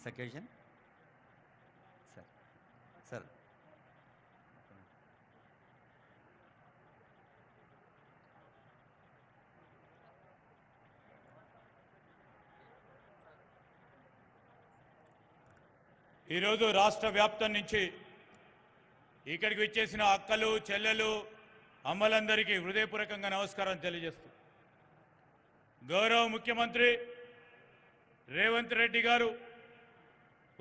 occasion. Sir. Sir. ఈరోజు రాష్ట్ర వ్యాప్తం నుంచి ఇక్కడికి వచ్చేసిన అక్కలు చెల్లెలు అమ్మలందరికీ హృదయపూర్వకంగా నమస్కారం తెలియజేస్తూ గౌరవ ముఖ్యమంత్రి రేవంత్ రెడ్డి గారు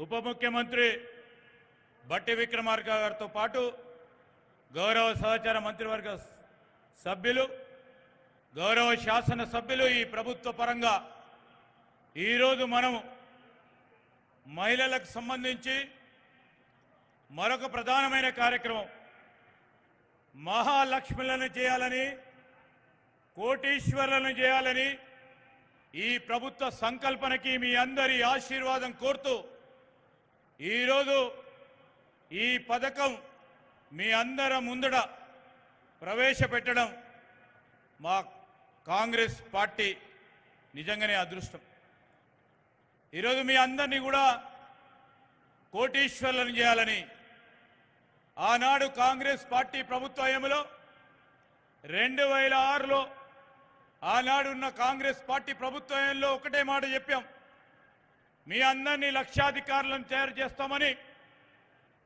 ఉప ముఖ్యమంత్రి బట్టి విక్రమార్క గారితో పాటు గౌరవ సహచార మంత్రివర్గ సభ్యులు గౌరవ శాసన సభ్యులు ఈ ప్రభుత్వ పరంగా ఈరోజు మనము మహిళలకు సంబంధించి మరొక ప్రధానమైన కార్యక్రమం మహాలక్ష్మిలను చేయాలని కోటీశ్వరులను చేయాలని ఈ ప్రభుత్వ సంకల్పనకి మీ అందరి ఆశీర్వాదం కోరుతూ ఈరోజు ఈ పథకం మీ అందరి ముందట ప్రవేశపెట్టడం మా కాంగ్రెస్ పార్టీ నిజంగానే అదృష్టం. ఈరోజు మీ అందరినీ కూడా కోటీశ్వరులను చేయాలని ఆనాడు కాంగ్రెస్ పార్టీ ప్రభుత్వంలో 2006లో ఆనాడున్న కాంగ్రెస్ పార్టీ ప్రభుత్వంలో ఒకటే మాట చెప్పాం, మీ అందరినీ లక్షాధికారులను తయారు చేస్తామని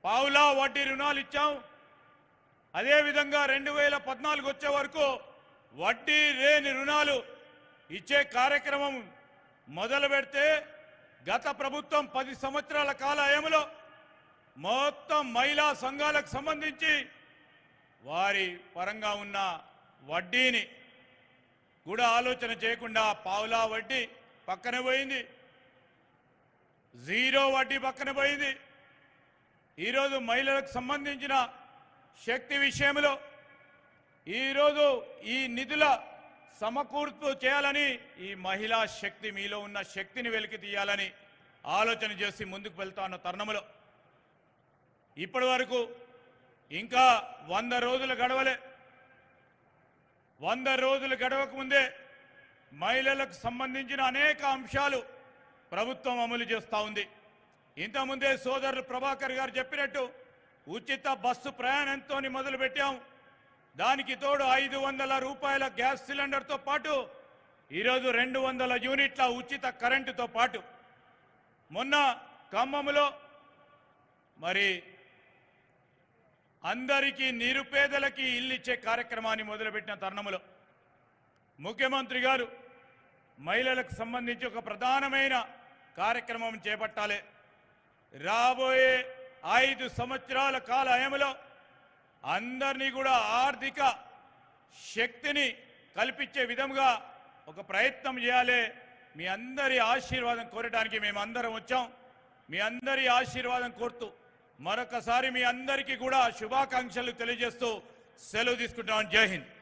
పావులా వడ్డీ రుణాలు ఇచ్చాం. అదేవిధంగా 2014 వచ్చే వరకు వడ్డీ లేని రుణాలు ఇచ్చే కార్యక్రమం మొదలు పెడితే గత ప్రభుత్వం 10 సంవత్సరాల కాలంలో మొత్తం మహిళా సంఘాలకు సంబంధించి వారి పరంగా ఉన్న వడ్డీని కూడా ఆలోచన చేయకుండా పావులా వడ్డీ పక్కన పోయింది, జీరో వడ్డీ పక్కన పోయింది. ఈరోజు మహిళలకు సంబంధించిన శక్తి విషయంలో ఈరోజు ఈ నిధుల సమకూర్పు చేయాలని ఈ మహిళా శక్తి మీలో ఉన్న శక్తిని వెలికి తీయాలని ఆలోచన చేసి ముందుకు వెళ్తా ఉన్న తరుణంలో ఇప్పటి వరకు ఇంకా 100 రోజులు గడవలే. 100 రోజులు గడవక ముందే మహిళలకు సంబంధించిన అనేక అంశాలు ప్రభుత్వం అమలు చేస్తూ ఉంది. ఇంతకుముందే సోదరులు ప్రభాకర్ గారు చెప్పినట్టు ఉచిత బస్సు ప్రయాణంతో మొదలుపెట్టాం. దానికి తోడు 500 రూపాయల గ్యాస్ సిలిండర్తో పాటు ఈరోజు 200 యూనిట్ల ఉచిత కరెంటుతో పాటు మొన్న ఖమ్మంలో మరి అందరికీ నిరుపేదలకి ఇల్లు ఇచ్చే కార్యక్రమాన్ని మొదలుపెట్టిన తరుణంలో ముఖ్యమంత్రి గారు మహిళలకు సంబంధించి ఒక ప్రధానమైన కార్యక్రమం చేపట్టాలి. రాబోయే 5 సంవత్సరాల కాలంలో అందరినీ కూడా ఆర్థిక శక్తిని కల్పించే విధంగా ఒక ప్రయత్నం చేయాలి. మీ అందరి ఆశీర్వాదం కోరడానికి మేమందరం వచ్చాం. మీ అందరి ఆశీర్వాదం కోరుతూ మరొకసారి మీ అందరికీ కూడా శుభాకాంక్షలు తెలియజేస్తూ సెలవు తీసుకుంటాం. జై హింద్.